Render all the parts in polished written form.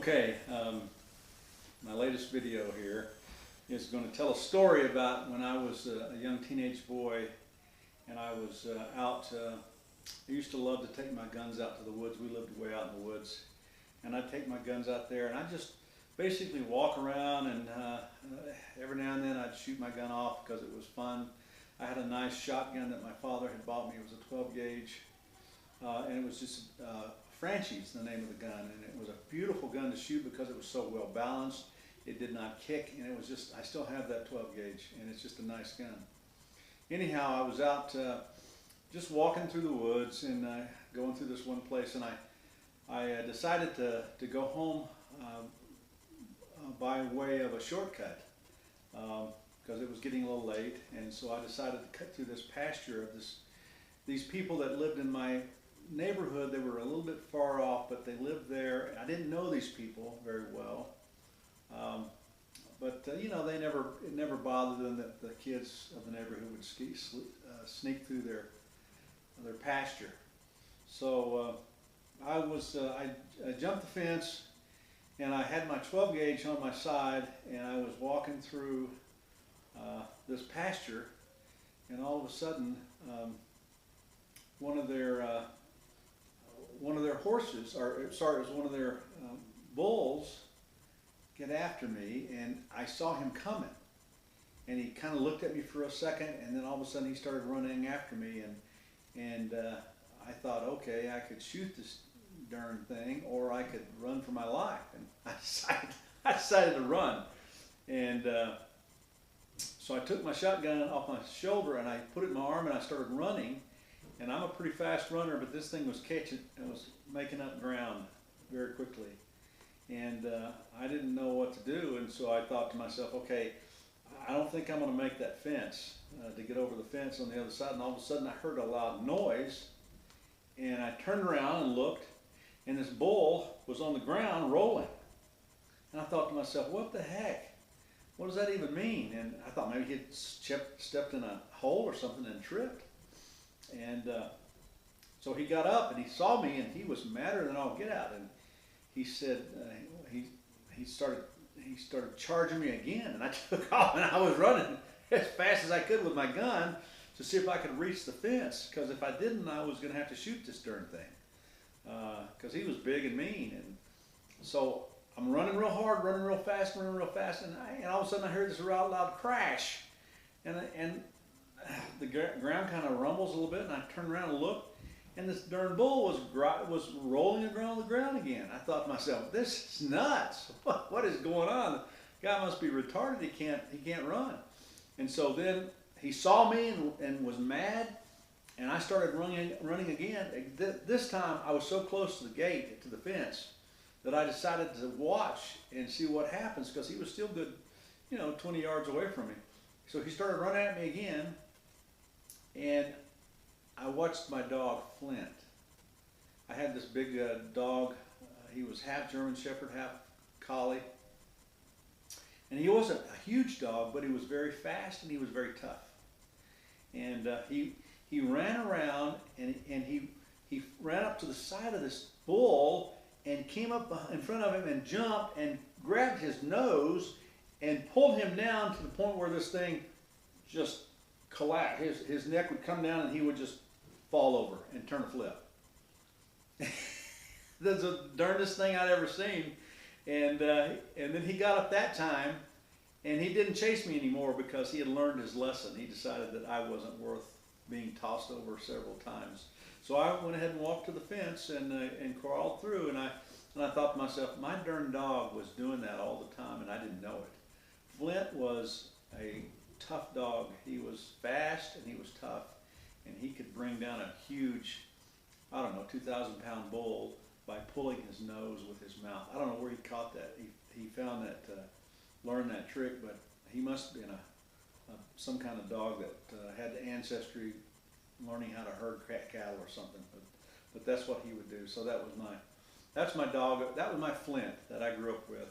Okay, my latest video here is going to tell a story about when I was a young teenage boy and I was out. I used to love to take my guns out to the woods. We lived way out in the woods, and I'd take my guns out there and I'd just basically walk around, and every now and then I'd shoot my gun off because it was fun. I had a nice shotgun that my father had bought me. It was a 12 gauge, and it was just Frenchie's, the name of the gun, and it was a beautiful gun to shoot because it was so well balanced. It did not kick, and it was just, I still have that 12 gauge, and it's just a nice gun. Anyhow, I was out just walking through the woods and going through this one place, and I decided to go home by way of a shortcut because it was getting a little late, and so I decided to cut through this pasture of these people that lived in my neighborhood. They were a little bit far off, but they lived there. I didn't know these people very well, but you know, it never bothered them that the kids of the neighborhood would sneak through their pasture. So I jumped the fence, and I had my 12 gauge on my side, and I was walking through this pasture, and all of a sudden one of their horses, or sorry, it was one of their bulls, get after me, and I saw him coming, and he kind of looked at me for a second, and then all of a sudden he started running after me, and I thought, okay, I could shoot this darn thing, or I could run for my life, and I decided to run, and so I took my shotgun off my shoulder and I put it in my arm and I started running. And I'm a pretty fast runner, but this thing was catching and was making up ground very quickly. And I didn't know what to do, and so I thought to myself, okay, I don't think I'm going to make that fence, to get over the fence on the other side. And all of a sudden I heard a loud noise, and I turned around and looked, and this bull was on the ground rolling. And I thought to myself, what the heck? What does that even mean? And I thought maybe he'd stepped in a hole or something and tripped. And so he got up and he saw me, and he was madder than all get out. And he said, he started charging me again, and I took off, and I was running as fast as I could with my gun to see if I could reach the fence, because if I didn't, I was going to have to shoot this darn thing, because he was big and mean. And so I'm running real hard, running real fast, and all of a sudden I heard this real loud crash, and the ground kind of rumbles a little bit, and I turned around and looked, and this darn bull was rolling around the ground again. I thought to myself, this is nuts. What is going on? The guy must be retarded. He can't run. And so then he saw me and was mad, and I started running again. This time I was so close to the gate, to the fence, that I decided to watch and see what happens, because he was still good, 20 yards away from me. So he started running at me again, and I watched my dog, Flint. I had this big dog. He was half German Shepherd, half Collie. And he wasn't a huge dog, but he was very fast and he was very tough. And he ran around, and he ran up to the side of this bull and came up in front of him and jumped and grabbed his nose and pulled him down to the point where this thing just collapse. His neck would come down and he would just fall over and turn a flip. That's the darndest thing I'd ever seen. And then he got up that time, and he didn't chase me anymore because he had learned his lesson. He decided that I wasn't worth being tossed over several times. So I went ahead and walked to the fence and crawled through, and I thought to myself, my darn dog was doing that all the time, and I didn't know it. Flint was a tough dog. He was fast and he was tough, and he could bring down a huge, 2,000-pound bull by pulling his nose with his mouth. I don't know where he caught that. He found that, learned that trick, but he must have been some kind of dog that had the ancestry learning how to herd cattle or something. But that's what he would do. So that's my dog. That was my Flint that I grew up with.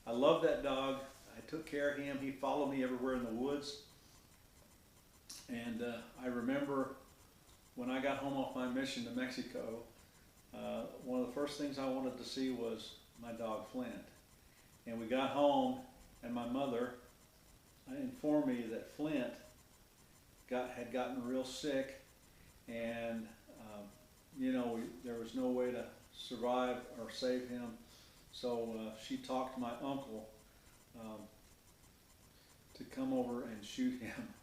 I loved that dog. I took care of him. He followed me everywhere in the woods. And I remember when I got home off my mission to Mexico, one of the first things I wanted to see was my dog Flint. And we got home, and my mother informed me that Flint had gotten real sick, and there was no way to survive or save him. So she talked to my uncle to come over and shoot him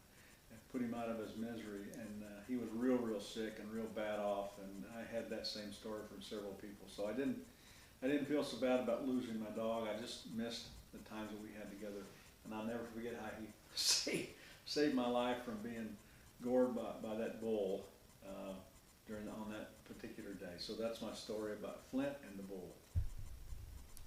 and put him out of his misery. And he was real sick and real bad off. And I had that same story from several people. So I didn't feel so bad about losing my dog. I just missed the times that we had together. And I'll never forget how he saved my life from being gored by that bull on that particular day. So that's my story about Flint and the bull.